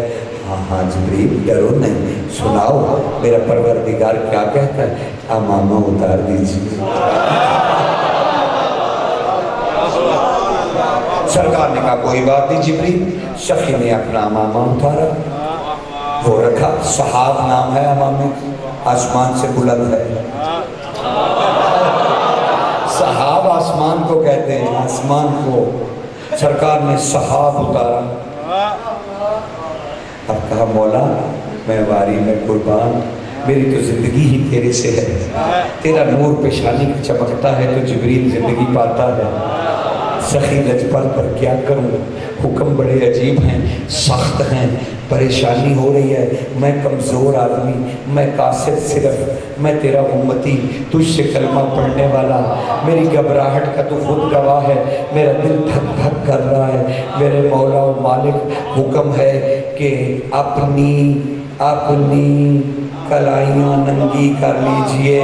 ہاں ہاں جبریل ڈرو نہیں، سناؤ میرا پروردگار کیا کہتا ہے. امامہ اتار دیجیے. سرکار نے کہا کوئی بات نہیں جبریل. سخی نے اپنا امامہ اتارا، وہ رکھا. صحاب نام ہے امامے، آسمان سے بلند ہے. صحاب آسمان کو کہتے ہیں، آسمان کو. سرکار نے صحاب اتارا. اب کہا مولا میں واری میں قربان، میری تو زندگی ہی تیرے سے ہے، تیرا نور پیشانی کا چمکتا ہے تو جبریل زندگی پاتا ہے. سخی لجپال پر کیا کروں، حکم بڑے عجیب ہیں، سخت ہیں، پریشانی ہو رہی ہے. میں کمزور آدمی، میں قاصد صرف، میں تیرا امتی، تجھ سے کلمہ پڑھنے والا. میری گھبراہٹ کا تو خود گواہ ہے، میرا دل دھک دھک کر رہا ہے. میرے مولا و مالک حکم ہے کہ اپنی کلائیاں ننگی کر لیجئے.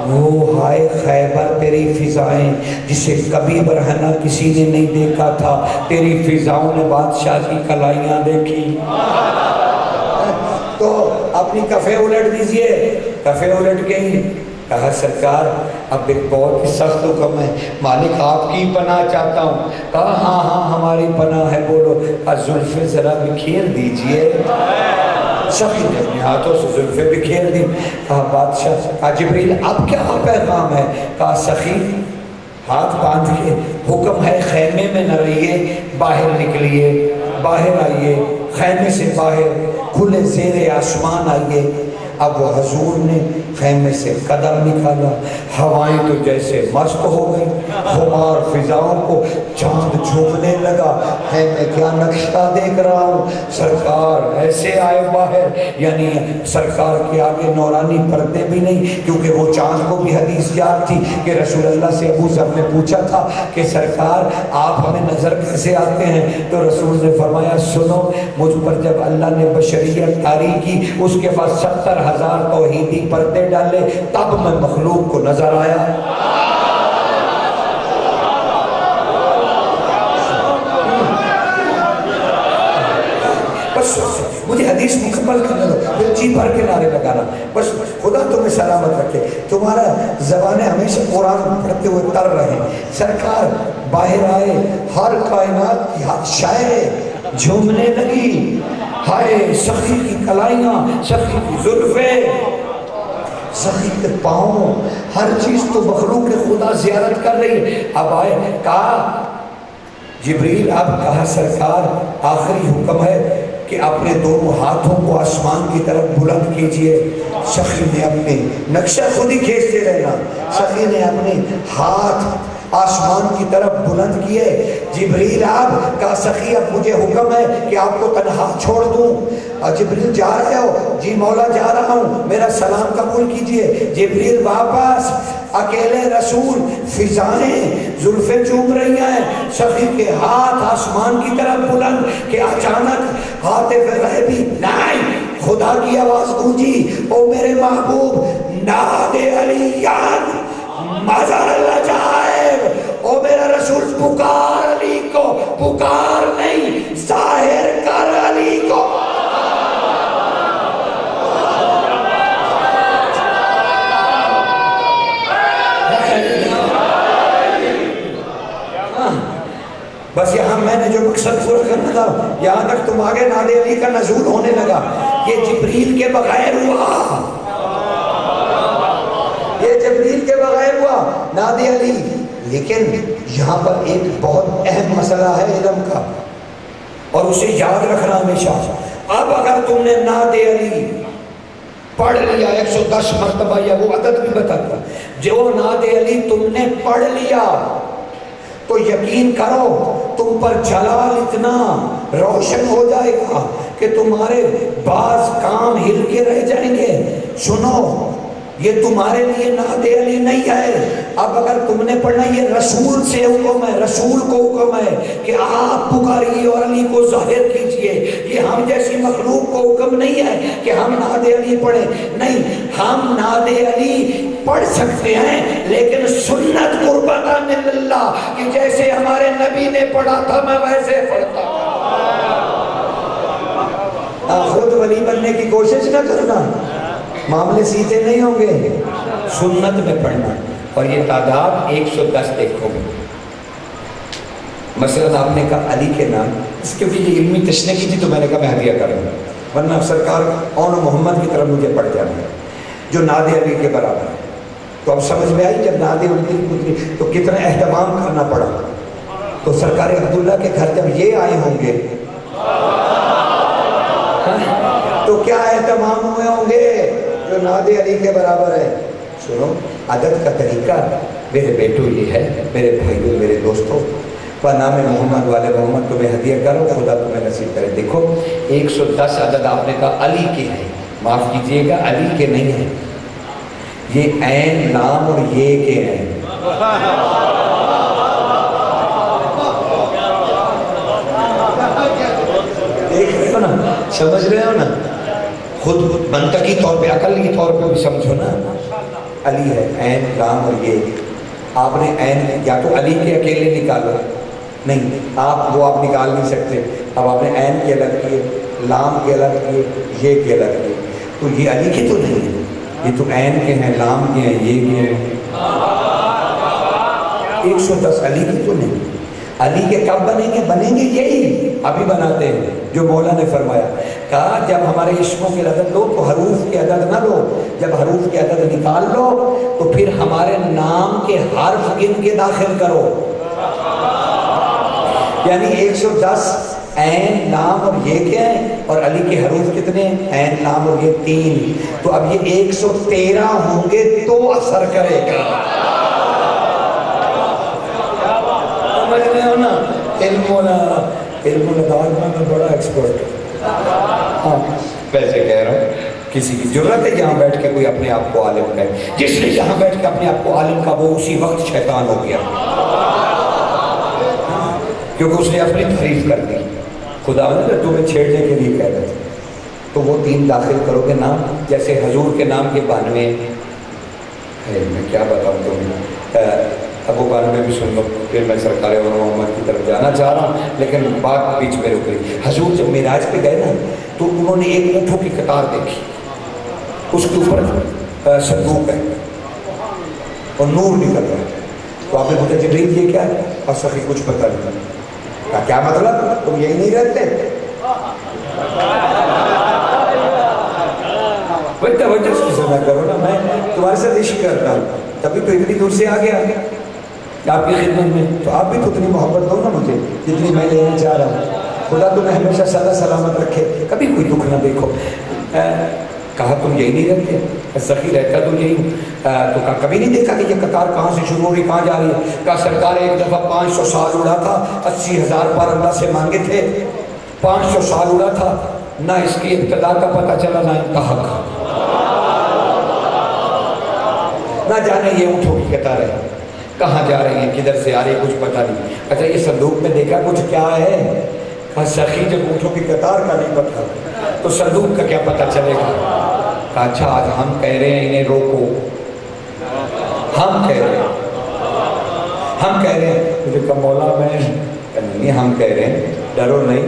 وہ ہائے خیبر تیری فضائیں جسے کبھی برہنہ کسی نے نہیں دیکھا تھا، تیری فضاؤں نے بادشاہ کی کلائیاں دیکھی. تو اپنی کفے الٹ دیجئے. کفے الٹ گئی. کہا سرکار اب ایک بہت سخت حکم ہے، مالک آپ کی پناہ چاہتا ہوں. کہا ہاں ہاں ہماری پناہ ہے. بولو. زلفیں ذرا بکھیر دیجئے. سخی نے اپنے ہاتھوں سے زلفیں بکھیر دی. کہا بادشاہ. کہا جبریل اب کیا پیغام ہے. کہا سخی ہاتھ باندھ کے حکم ہے خیمے میں نہ رہیے، باہر نکلیے، باہر آئیے، خیمے سے باہر کھلے زیر آسمان آئیے. اب وہ حضور نے خیمے سے قدم نکالا. ہوائیں تو جیسے مست ہو گئی، خمار فضاؤں کو چاند جھومنے لگا. ہے میں کیا نقشہ دیکھ رہا ہوں. سرکار ایسے آئے باہر، یعنی سرکار کے آگے نورانی پردے بھی نہیں، کیونکہ وہ چاند کو بھی حدیث یاد تھی کہ رسول اللہ سے ابو ذر نے پوچھا تھا کہ سرکار آپ ہمیں نظر کیسے آتے ہیں. تو رسول نے فرمایا سنو، مجھ پر جب اللہ نے بشریت طاری کی، اس کے بعد 70,000 توحیدی پردے ڈالے، تب میں مخلوق کو نظر آیا. بس مجھے حدیث مکمل کرنے دو، پھر جی بھر کے نعرے لگانا. بس خدا تمہیں سلامت رکھے، تمہارا زبانیں ہمیشہ قرآن پڑھتے ہوئے تر رہے. سرکار باہر آئے، ہر کائنات کی شاعر جھومنے لگی. ہائے سخی کی کلائیاں، سخی کی زلفیں، سخی کے پاؤں، ہر چیز تو مخلوق خدا زیارت کر رہی. اب آئے. کہا جبریل اب کہا سرکار آخری حکم ہے کہ اپنے دونوں ہاتھوں کو آسمان کی طرف بلند کیجئے. سخی نے اپنے نقشہ خود ہی کھینچتے رہنا. سخی نے اپنے ہاتھ آسمان کی طرف بلند کیے. جبریل آپ کا سخی اب مجھے حکم ہے کہ آپ کو تنہا چھوڑ دوں. اور جبریل جا رہے ہو؟ جی مولا جا رہا ہوں، میرا سلام قبول کیجئے. جبریل واپس. اکیلے رسول، فضائیں زلفیں چوم رہی ہیں، سخی کے ہاتھ آسمان کی طرف بلند کہ اچانک ہاتف غیبی نہیں، خدا کی آواز گونجی. او میرے محبوب نادے علیان مزار اللہ جائب. او میرا رسول پکار علی کو، پکار نہیں ظاہر کر علی کو. بس یہاں میں نے جو مقصد پورا کرنا تھا، یہاں تک تم آگے ناد علی کا نزول ہونے لگا. یہ جبریل کے بغیر ہوا، یہ جبریل کے بغیر ہوا ناد علی. لیکن یہاں پر ایک بہت اہم مسئلہ ہے علم کا، اور اسے یاد رکھنا ہمیشہ. اب اگر تم نے ناد علی پڑھ لیا 110 مرتبہ، یا وہ عدد بھی بتاتا، جو ناد علی تم نے پڑھ لیا تو یقین کرو تم پر جلال اتنا روشن ہو جائے گا کہ تمہارے بعض کام ہل کے رہ جائیں گے. سنو، یہ تمہارے لیے ناد علی نہیں ہے. اب اگر تم نے پڑھنا، یہ رسول سے حکم ہے، رسول کو حکم ہے کہ آپ پکاریے اور علی کو ظاہر کیجئے. یہ ہم جیسی مخلوق کو حکم نہیں ہے کہ ہم ناد علی پڑھیں. نہیں، ہم ناد علی پڑھ سکتے ہیں، لیکن سنت قربتاً للہ، کہ جیسے ہمارے نبی نے پڑھا تھا میں ویسے پڑھتا ہوں. خود ولی بننے کی کوشش نہ کرنا، معاملے سیدھے نہیں ہوں گے. سنت میں پڑھنا. اور یہ تعداد 110 دیکھو. مثلا آپ نے کہا علی کے نام، اس کے بھی علمی تشریح کی تھی تو میں نے کہا میں ہدیہ کروں گا، ورنہ سرکار اون محمد کی طرف مجھے پڑھ جانا ہے جو ناد علی کے برابر ہے. تو اب سمجھ میں آئی جب ناد علی کی تو کتنا اہتمام کرنا پڑا. تو سرکار عبداللہ کے گھر جب یہ آئے ہوں گے تو کیا اہتمام ہوئے ہوں گے جو ناد علی کے برابر ہے. سنو، عدد کا طریقہ میرے بیٹو یہ ہے، میرے بھائیوں، میرے دوستوں، نام محمد والے محمد تمہیں ہدیہ کرو، خدا تمہیں نصیب کرے. دیکھو 110 عدد آپ نے کہا علی کے ہیں، معاف کیجئے گا علی کے نہیں ہیں، یہ عین نام اور یہ کے ہیں. دیکھ رہے ہو نا، سمجھ رہے ہو نا، خود منطقی طور پہ، عقلی طور پہ بھی سمجھو نا. علی ہے عین لام اور یہ. آپ نے عین یا تو علی کے اکیلے نکالو، نہیں آپ وہ آپ نکال نہیں سکتے. اب آپ نے عین کے الگ کیے، لام کے الگ کیے، یہ کے الگ کیے، تو یہ علی کے تو نہیں ہے، یہ تو عین کے ہیں، لام کے ہیں، یہ کے ہیں. 110 علی کے تو نہیں. علی کے کب بنیں گے؟ بنیں گے یہی ابھی بناتے ہیں جو مولا نے فرمایا. کہا جب ہمارے اسموں کے عدد لو تو حروف کے عدد نہ لو، جب حروف کے عدد نکال لو تو پھر ہمارے نام کے حرف گن کے داخل کرو. یعنی 110 عین لام اور یہ کیا ہیں، اور علی کے حروف کتنے ہیں؟ عین لام اور یہ 3. تو اب یہ 113 ہوں گے تو اثر کرے گا. سمجھ رہے ہو نا؟ علم میں بڑا ایکسپرٹ ہوں. ہاں ویسے کہہ رہا ہوں، کسی کی ضرورت ہے یہاں بیٹھ کے کوئی اپنے آپ کو عالم کہے؟ جس نے یہاں بیٹھ کے اپنے آپ کو عالم کا وہ اسی وقت شیطان ہو گیا، کیونکہ اس نے اپنی تعریف کر دی. خدا نے تمہیں چھیڑنے کے لیے کہہ رہے تھے. تو وہ 3 داخل کرو گے نام، جیسے حضور کے نام کے 92 میں کیا بتاؤں تمہیں. ابو 92 بھی سن لو، پھر میں سرکار محمد کی طرف جانا چاہ رہا ہوں لیکن بات بیچ میں رک گئی. حضور جب معراج پہ گئے نا تو انہوں نے ایک اونٹوں کی قطار دیکھی، اس کے اوپر صندوق ہے اور نور نکل رہا ہے. تو آپ نے پوچھا جبریل یہ کیا ہے؟ اور سخی کچھ پتہ نہیں. کہا کیا مطلب؟ تم یہی نہیں رہتے؟ توجہ سے نہ کرو نا، میں تمہارے ساتھ عشق کرتا ہوں تبھی تو اتنی دور سے آ گیا آپ کی خدمت میں. تو آپ بھی تو اتنی محبت دو نا مجھے جتنی میں لینا چاہ رہا ہوں. خدا تمہیں ہمیشہ سدا سلامت رکھے، کبھی کوئی دکھ نہ دیکھو. کہا تم یہی نہیں رہتے؟ سخی رہتا تو یہی. تو کہا کبھی نہیں دیکھا کہ یہ قطار کہاں سے شروع ہو رہی کہاں جا رہی ہے؟ کہا سرکار ایک دفعہ 500 سال اڑا تھا، 80,000 بار اللہ سے مانگے تھے، 500 سال اڑا تھا، نہ اس کی ابتدا کا پتہ چلا نہ انتہا کا. نہ جانے یہ اونٹوں کی قطار ہے کہاں جا رہی ہیں، کدھر سے آ رہی کچھ پتہ نہیں. اچھا یہ صندوق میں دیکھا کچھ کیا ہے؟ کہا سخی جب اونٹوں کی قطار کا نہیں پتہ تو صندوق کا کیا پتہ چلے گا؟ کہا اچھا آج ہم کہہ رہے ہیں انہیں روکو، ہم کہہ رہے ہیں. مجھے کہا مولا میں نہیں، ہم کہہ رہے ہیں ڈرو نہیں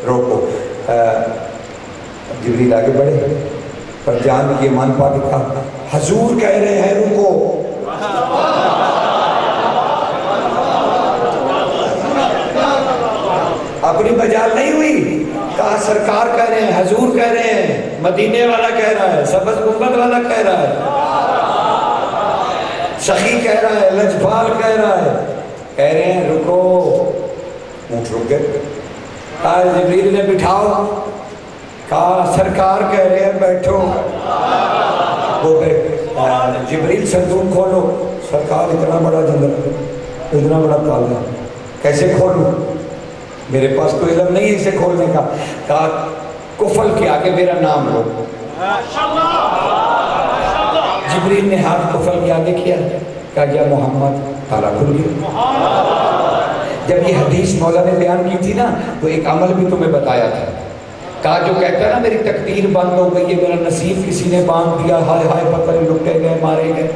روکو. جبریل آگے بڑھے پر جان کی مان پا کے کہا حضور کہہ رہے ہیں رکو. اپنی مجال نہیں ہوئی، کہا سرکار کہہ رہے ہیں، حضور کہہ رہے ہیں، مدینے والا کہہ رہا ہے، سبز گنبد والا کہہ رہا ہے، سخی کہہ رہا ہے، لجپال کہہ رہا ہے، کہہ رہے ہیں رکو، اونٹ رک گئے، کہا جبریل نے بٹھاؤ، کہا سرکار کہہ رہے ہیں بیٹھو، وہ جبریل صندوق کھولو، سرکار اتنا بڑا جنگل، اتنا بڑا تالا، کیسے کھولوں؟ میرے پاس تو علم نہیں ہے اسے کھولنے کا، کہا کفل کے آگے میرا نام لو، جبریل نے ہاتھ کفل کے آگے کیا، کہا یا محمد، تالا کھل گیا۔ جب یہ حدیث مولا نے بیان کی تھی نا تو ایک عمل بھی تمہیں بتایا تھا، کہا جو کہتا ہے نا میری تقدیر بند ہو گئی ہے، میرا نصیب کسی نے باندھ دیا، ہائے ہائے پتہ نہیں لٹے گئے مارے گئے،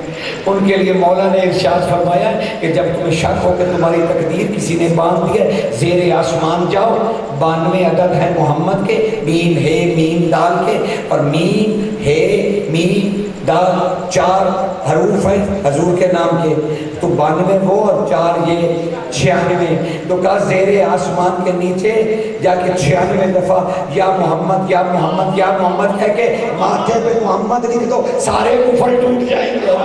ان کے لیے مولا نے ارشاد فرمایا کہ جب تمہیں شک ہو کہ تمہاری تقدیر کسی نے باندھ دیا، زیر آسمان جاؤ، 92 عدد ہے محمد کے، میم ہے میم دال کے، اور میم ہے میم دال 4 حروف ہیں حضور کے نام کے، تو 92 وہ اور 4 یہ 96، تو کہا زیر آسمان کے نیچے جا کے 96 دفعہ یا محمد یا محمد یا محمد کہہ کے ماتھے پہ محمد لکھ دو، سارے کفر ٹوٹ جائیں گے۔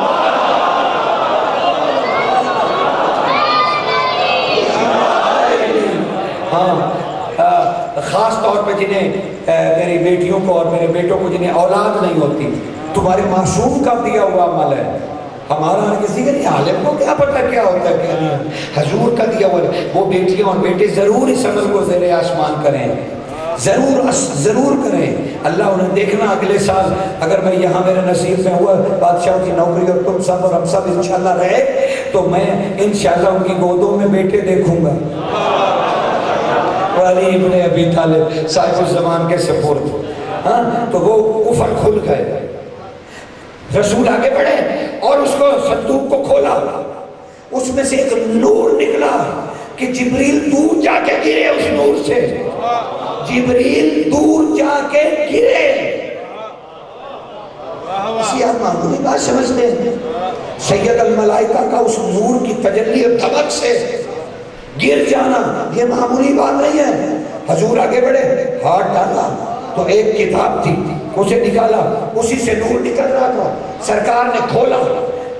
ہاں خاص طور پہ جنہیں میری بیٹیوں کو اور میرے بیٹوں کو جنہیں اولاد نہیں ہوتی، تمہارے معصوم کا دیا ہوا عمل ہے، ہمارا کسی کا نہیں، عالم کو کیا پتہ کیا ہوتا ہے کیا نہیں، حضور کا دیا ہوا ہے۔ وہ بیٹیاں اور بیٹے ضرور اس عمل کو زیر آسمان کریں، ضرور کریں، اللہ انہیں دیکھنا اگلے سال اگر میں یہاں میرے نصیب میں ہوا بادشاہ کی نوکری اور تم سب اور ہم سب انشاءاللہ رہے تو میں انشاءاللہ ان کی گودوں میں بیٹے دیکھوں گا، علی ابن ابی طالب صاحب الزمان کے سپرد، ہاں تو وہ کفر کھل گئے، رسول آگے بڑھے اور اس کو صندوق کو کھولا، اس میں سے ایک نور نکلا کہ جبریل دور جا کے گرے، اس نور سے جبریل دور جا کے گرے، اسی آپ معمولی بات سمجھتے ہیں، سید الملائکہ کا اس نور کی تجلی اور دھمک سے گر جانا یہ معمولی بات نہیں ہے۔ حضور آگے بڑھے، ہاتھ ڈالا تو ایک کتاب تھی، اسے نکالا، اسی سے نور نکل رہا تھا، سرکار نے کھولا،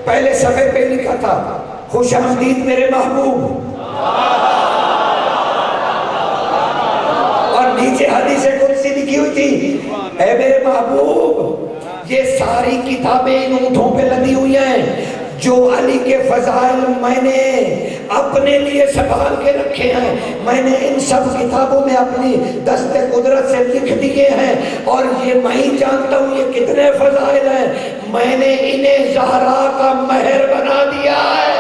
پہلے صفحے پہ لکھا تھا خوش آمدید میرے محبوب، اور نیچے حدیث قدسی لکھی ہوئی تھی، اے میرے محبوب یہ ساری کتابیں ان اونٹوں پہ لدی ہوئی ہیں، جو علی کے فضائل میں نے اپنے لیے سنبھال کے رکھے ہیں، میں نے ان سب کتابوں میں اپنی دست قدرت سے لکھ دیے ہیں، اور یہ میں ہی جانتا ہوں یہ کتنے فضائل ہیں، میں نے انہیں زہرا کا مہر بنا دیا ہے۔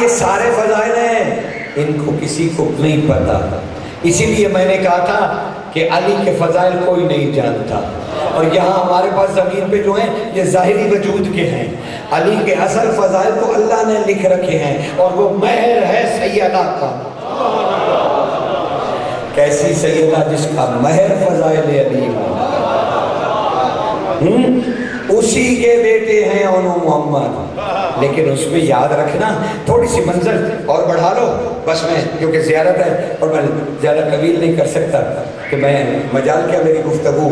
یہ سارے فضائل ہیں، ان کو کسی کو نہیں پتا، اسی لیے میں نے کہا تھا کہ علی کے فضائل کوئی نہیں جانتا، اور یہاں ہمارے پاس زمین پہ جو ہیں یہ ظاہری وجود کے ہیں، علی کے اصل فضائل تو اللہ نے لکھ رکھے ہیں، اور وہ مہر ہے سیدہ کا، کیسی سیدہ جس کا مہر فضائل علی ہو، اسی کے بیٹے ہیں انو محمد، لیکن اس میں یاد رکھنا تھوڑی سی منزل اور بڑھا لو بس، میں کیونکہ زیارت ہے اور میں زیادہ طویل نہیں کر سکتا کہ میں مجال کیا میری گفتگو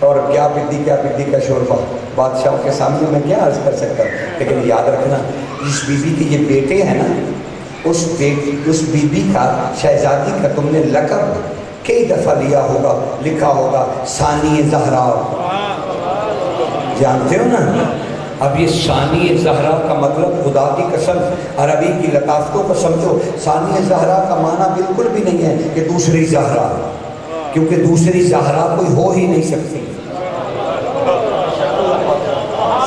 اور کیا پدی کا شوربہ بادشاہوں کے سامنے میں کیا عرض کر سکتا ہوں، لیکن یاد رکھنا اس بی بی کے یہ بیٹے ہیں نا، اس بی بی کا شہزادی کا تم نے لقب کئی دفعہ لیا ہوگا، لکھا ہوگا ثانی زہرا، جانتے ہو نا؟ اب یہ ثانی زہرا کا مطلب خدا کی قسم عربی کی لطافتوں کو سمجھو، ثانی زہرا کا معنی بالکل بھی نہیں ہے کہ دوسری زہرا، کیونکہ دوسری زہرا کوئی ہو ہی نہیں سکتی،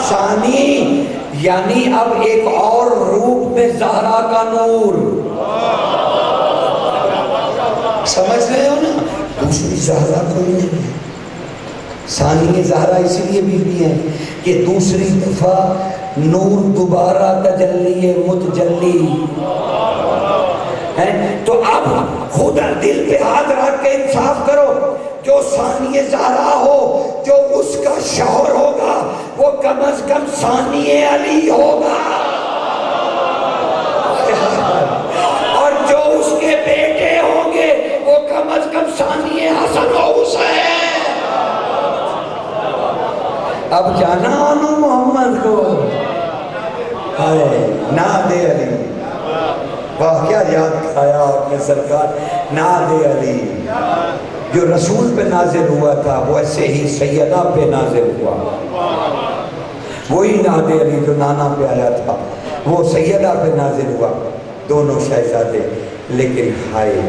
ثانی یعنی اب ایک اور روپ میں زہرا کا نور، سمجھ رہے ہو نا؟ دوسری زہرا کوئی نہیں ہے، ثانی زہرا اس لیے بیوی ہیں کہ دوسری دفعہ نور دوبارہ تجلی متجلی ہے. تو اب خدا دل پہ ہاتھ رکھ کے انصاف کرو، جو ثانی زہرا ہو، جو اس کا شوہر ہوگا وہ کم از کم ثانی علی ہوگا، اور جو اس کے بیٹے ہوں گے وہ کم از کم ثانی حسن و حسین. اب جانا آنو محمد کو ناد علی. واہ کیا یاد کھایا آپ نے سرکار. ناد علی جو رسول پہ نازل ہوا تھا وہ ایسے ہی سیدہ پہ نازل ہوا. وہی ناد علی جو نانا پہ آیا تھا وہ سیدہ پہ نازل ہوا. دونوں شہزادے، لیکن ہائے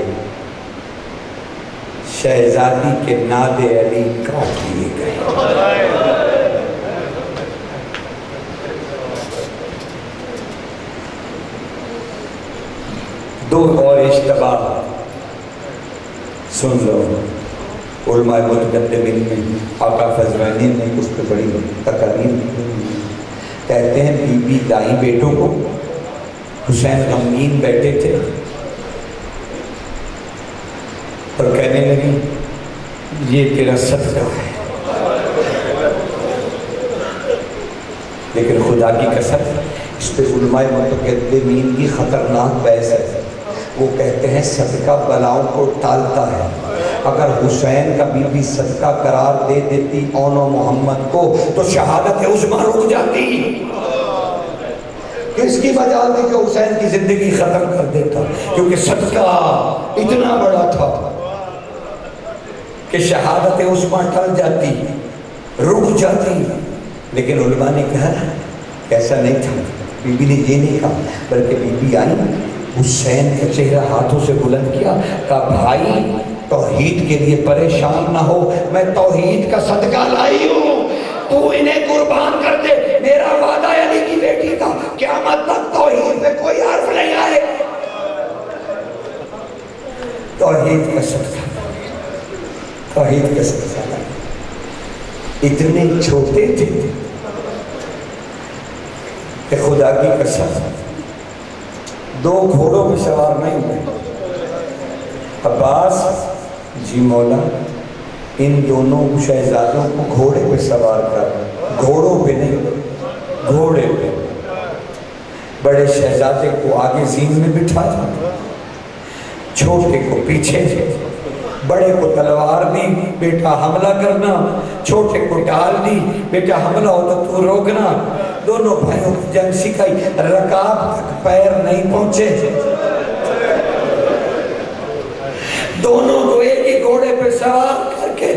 شہزادی کے ناد علی کاٹ لیے گئے. دو اور اشتباہ سن لو. علماء متقدمین میں آقا فضلانی نے اس پہ بڑی تقریر کہتے ہیں بی بی دائیں بیٹوں کو حسین غمگین بیٹھے تھے اور کہنے لگی یہ تیرا صدقہ ہے. لیکن خدا کی قسم اس پہ علماء متقدمین کی خطرناک بحث ہے. وہ کہتے ہیں صدقہ بلاؤں کو ٹالتا ہے. اگر حسین کا بی بی صدقہ قرار دے دیتی اون و محمد کو تو شہادت عظمیٰ رک جاتی. کس کی وجہ تھی جو حسین کی زندگی ختم کر دیتا؟ کیونکہ صدقہ اتنا بڑا تھا کہ شہادت عظمیٰ ٹل جاتی، رک جاتی. لیکن علماء نے کہا ایسا نہیں تھا. بی بی نے یہ نہیں کہا، بلکہ بی بی آئی حسین کا چہرہ ہاتھوں سے بلند کیا، کہا بھائی توحید کے لیے پریشان نہ ہو، میں توحید کا صدقہ لائی ہوں، تو انہیں قربان کر دے. میرا وعدہ علی کی بیٹی کا قیامت تک توحید میں کوئی حرف نہیں آئے. توحید کا صدقہ، توحید کا صدقہ. اتنے چھوٹے تھے کہ خدا کی قسم دو گھوڑوں پہ سوار نہیں ہوئے. عباس جی مولا ان دونوں شہزادوں کو گھوڑے پہ سوار کر، گھوڑوں پہ نہیں، گھوڑے پہ. بڑے شہزادے کو آگے زین میں بٹھا دیا، چھوٹے کو پیچھے. بڑے کو تلوار دی، بیٹا حملہ کرنا. چھوٹے کو ڈال دی، بیٹا حملہ ہو تو تو روکنا. دونوں بھائیوں کو جنگ سکھائی، رکاب تک پیر نہیں پہنچے. دونوں کو ایک ہی گھوڑے پہ سوار کر کے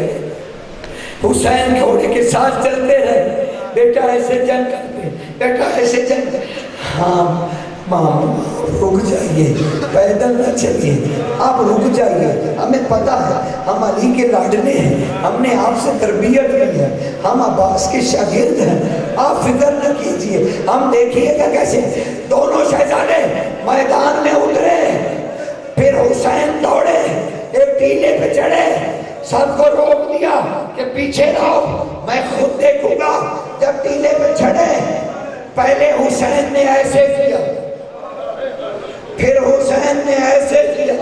حسین گھوڑے کے ساتھ چلتے رہے. بیٹا ایسے جنگ کرتے، بیٹا ایسے جنگ. ہاں ماں رک جائیے، پیدل نہ چلیے، آپ رک جائیے. ہمیں پتا ہے ہم علی کے لاڈلے ہیں، ہم نے آپ سے تربیت لی ہے، ہم عباس کے شاگرد ہیں، آپ فکر نہ کیجئے، ہم دیکھیے گا کیسے. دونوں شہزادے میدان میں اترے، پھر حسین دوڑے، ایک ٹیلے پہ چڑھے، سب کو روک دیا کہ پیچھے رہو میں خود دیکھوں گا. جب ٹیلے پہ چڑھے پہلے حسین نے ایسے کیا، پھر حسین نے ایسے کیا،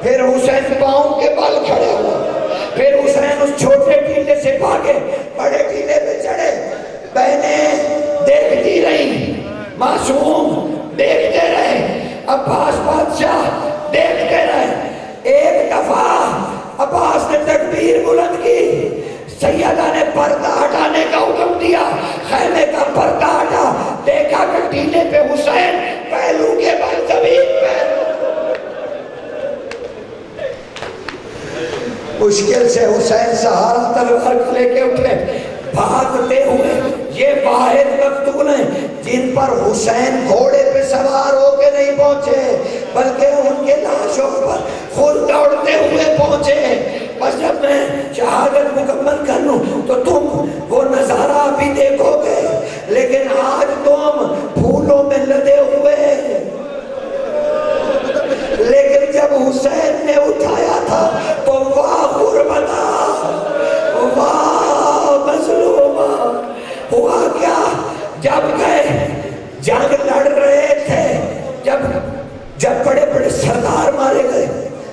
پھر حسین پاؤں کے بل کھڑے ہوا، پھر حسین اس چھوٹے ٹیلے سے بھاگے، بڑے ٹیلے پہ چڑھے. بہنیں دیکھتی رہی، معصوم دیکھتے رہے، عباس بادشاہ دیکھتے رہے. ایک دفعہ عباس نے تکبیر بلند کی، سیدہ نے پردہ ہٹانے کا حکم دیا. خیمے کا پردہ ہٹا، دیکھا کہ ٹیلے پہ حسین پہلو کے بل زمین پہ. مشکل سے حسین سہارا تلوار کو لے کے اٹھے، بھاگتے ہوئے. یہ واحد مقتول ہیں جن پر حسین گھوڑے پہ سوار ہو کے نہیں پہنچے، بلکہ ان کے لاشوں پر خود دوڑتے ہوئے پہنچے. بس جب میں شہادت مکمل کر لوں تو تم وہ نظارہ بھی دیکھو گے، لیکن آج تم پھولوں میں لدے ہوئے. لیکن جب حسین نے اٹھایا تھا تو واہ غربتہ، واہ جب گئے جنگ لڑ رہے تھے، جب بڑے بڑے سردار مارے گئے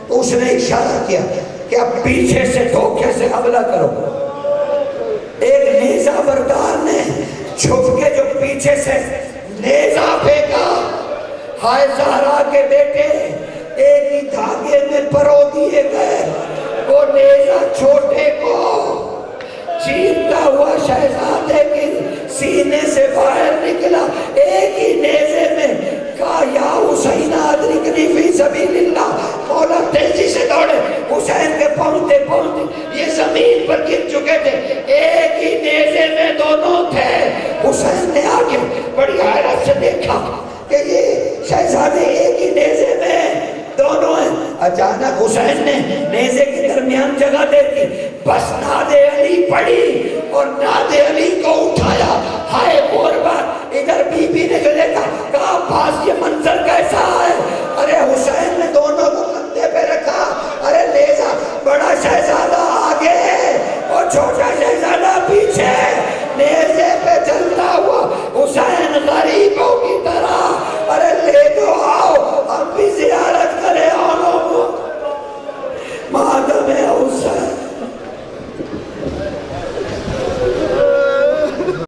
تو اس نے اشارہ کیا کہ اب پیچھے سے دھوکے سے حملہ کرو۔ ایک نیزہ بردار نے چھپ کے جو پیچھے سے نیزہ پھینکا، ہائے زہرا کے بیٹے ایک ہی دھاگے میں پرو دیے گئے، وہ نیزہ چھوٹے کو چیرتا ہوا شہزادے کے سینے سے باہر نکلا، ایک ہی نیزے میں کہا یا حسین ادرکنی فی سبیل اللہ۔ مولا تیزی سے دوڑے، حسین کے پہنچتے پہنچتے یہ زمین پر گر چکے تھے، ایک ہی نیزے میں دونوں تھے۔ حسین نے آگے بڑی حیرت سے دیکھا کہ یہ شہزادے ایک ہی نیزے میں دونوں ہیں۔ اچانک حسین نے نیزے کے درمیان جگہ دے دی، بس ناد علی پڑی اور ناد علی کو اٹھایا۔ ہائے غربت! ادھر بی بی نے جو دیکھا کہا عباس یہ منظر